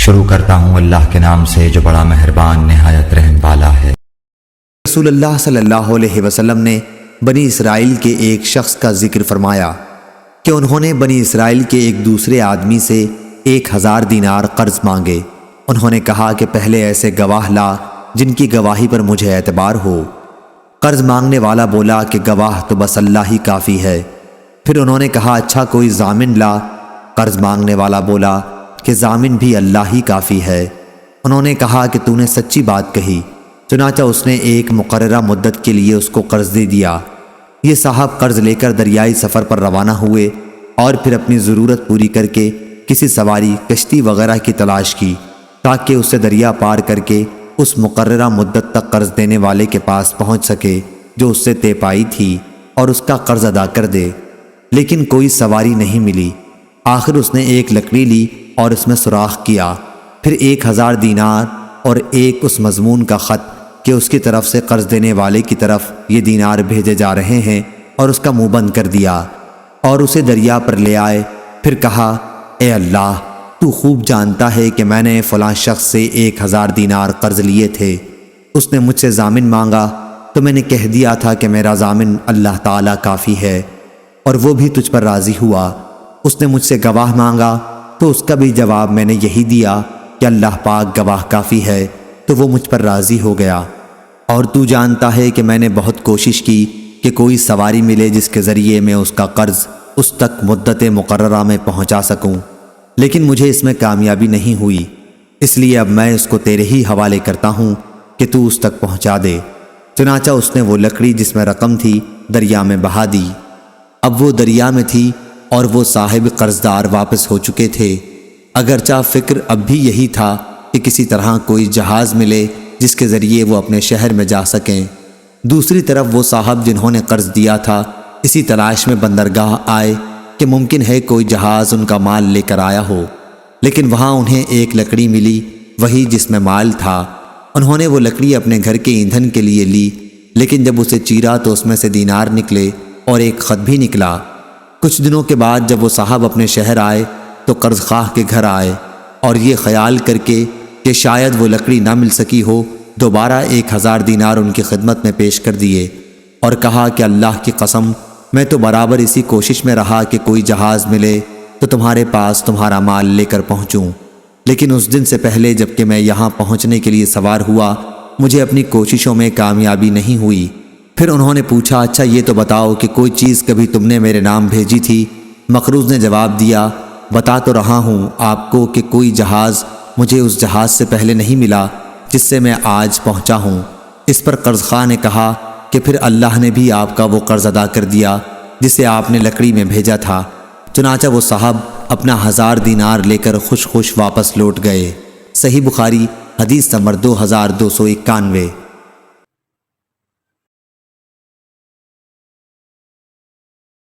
شروع کرتا ہوں اللہ کے نام سے جو بڑا مہربان نہایت رحم والا ہے۔ رسول اللہ صلی اللہ علیہ وسلم نے بنی اسرائیل کے ایک شخص کا ذکر فرمایا کہ انہوں نے بنی اسرائیل کے ایک دوسرے آدمی سے 1000 دینار قرض مانگے۔ انہوں نے کہا کہ پہلے ایسے گواہ لا جن کی گواہی پر مجھے اعتبار ہو۔ قرض مانگنے والا بولا کہ گواہ تو بس اللہ ہی کافی ہے۔ پھر انہوں نے کہا اچھا کوئی ضامن لا۔ قرض مانگنے والا بولا کہ ضامن بھی اللہ ہی کافی ہے۔ انہوں نے کہا کہ تو نے سچی بات کہی۔ چنانچہ اس نے ایک مقررہ مدت کے لیے اس کو قرض دے دیا۔ یہ صاحب قرض لے کر دریائی سفر پر روانہ ہوئے اور پھر اپنی ضرورت پوری کر کے کسی سواری کشتی وغیرہ کی تلاش کی تاکہ اسے دریا پار کر کے اس مقررہ مدت تک قرض دینے والے کے پاس پہنچ سکے جو اس سے طے پائی تھی اور اس کا قرض ادا کر دے، لیکن کوئی سواری نہیں ملی۔ آخر اس نے ایک لکڑی لی اور اس میں سوراخ کیا، پھر 1000 دینار اور ایک اس مضمون کا خط کہ اس کی طرف سے قرض دینے والے کی طرف یہ دینار بھیجے جا رہے ہیں، اور اس کا منہ بند کر دیا اور اسے دریا پر لے آئے۔ پھر کہا اے اللہ، تو خوب جانتا ہے کہ میں نے فلاں شخص سے 1000 دینار قرض لیے تھے۔ اس نے مجھ سے ضامن مانگا تو میں نے کہہ دیا تھا کہ میرا ضامن اللہ تعالیٰ کافی ہے، اور وہ بھی تجھ پر راضی ہوا۔ اس نے مجھ سے گواہ مانگا تو اس کا بھی جواب میں نے یہی دیا کہ اللہ پاک گواہ کافی ہے، تو وہ مجھ پر راضی ہو گیا۔ اور تو جانتا ہے کہ میں نے بہت کوشش کی کہ کوئی سواری ملے جس کے ذریعے میں اس کا قرض اس تک مدت مقررہ میں پہنچا سکوں، لیکن مجھے اس میں کامیابی نہیں ہوئی، اس لیے اب میں اس کو تیرے ہی حوالے کرتا ہوں کہ تو اس تک پہنچا دے۔ چنانچہ اس نے وہ لکڑی جس میں رقم تھی دریا میں بہا دی۔ اب وہ دریا میں تھی اور وہ صاحب قرضدار واپس ہو چکے تھے، اگرچہ فکر اب بھی یہی تھا کہ کسی طرح کوئی جہاز ملے جس کے ذریعے وہ اپنے شہر میں جا سکیں۔ دوسری طرف وہ صاحب جنہوں نے قرض دیا تھا اسی تلاش میں بندرگاہ آئے کہ ممکن ہے کوئی جہاز ان کا مال لے کر آیا ہو، لیکن وہاں انہیں ایک لکڑی ملی، وہی جس میں مال تھا۔ انہوں نے وہ لکڑی اپنے گھر کے ایندھن کے لیے لی، لیکن جب اسے چیرا تو اس میں سے دینار نکلے اور ایک خط بھی نکلا۔ کچھ دنوں کے بعد جب وہ صاحب اپنے شہر آئے تو قرض خواہ کے گھر آئے، اور یہ خیال کر کے کہ شاید وہ لکڑی نہ مل سکی ہو، دوبارہ 1000 دینار ان کی خدمت میں پیش کر دیے اور کہا کہ اللہ کی قسم میں تو برابر اسی کوشش میں رہا کہ کوئی جہاز ملے تو تمہارے پاس تمہارا مال لے کر پہنچوں، لیکن اس دن سے پہلے جب کہ میں یہاں پہنچنے کے لیے سوار ہوا مجھے اپنی کوششوں میں کامیابی نہیں ہوئی۔ پھر انہوں نے پوچھا اچھا یہ تو بتاؤ کہ کوئی چیز کبھی تم نے میرے نام بھیجی تھی؟ مقروض نے جواب دیا بتا تو رہا ہوں آپ کو کہ کوئی جہاز مجھے اس جہاز سے پہلے نہیں ملا جس سے میں آج پہنچا ہوں۔ اس پر قرض خواہ نے کہا کہ پھر اللہ نے بھی آپ کا وہ قرض ادا کر دیا جسے آپ نے لکڑی میں بھیجا تھا۔ چنانچہ وہ صاحب اپنا 1000 دینار لے کر خوش خوش واپس لوٹ گئے۔ صحیح بخاری حدیث نمبر 2291۔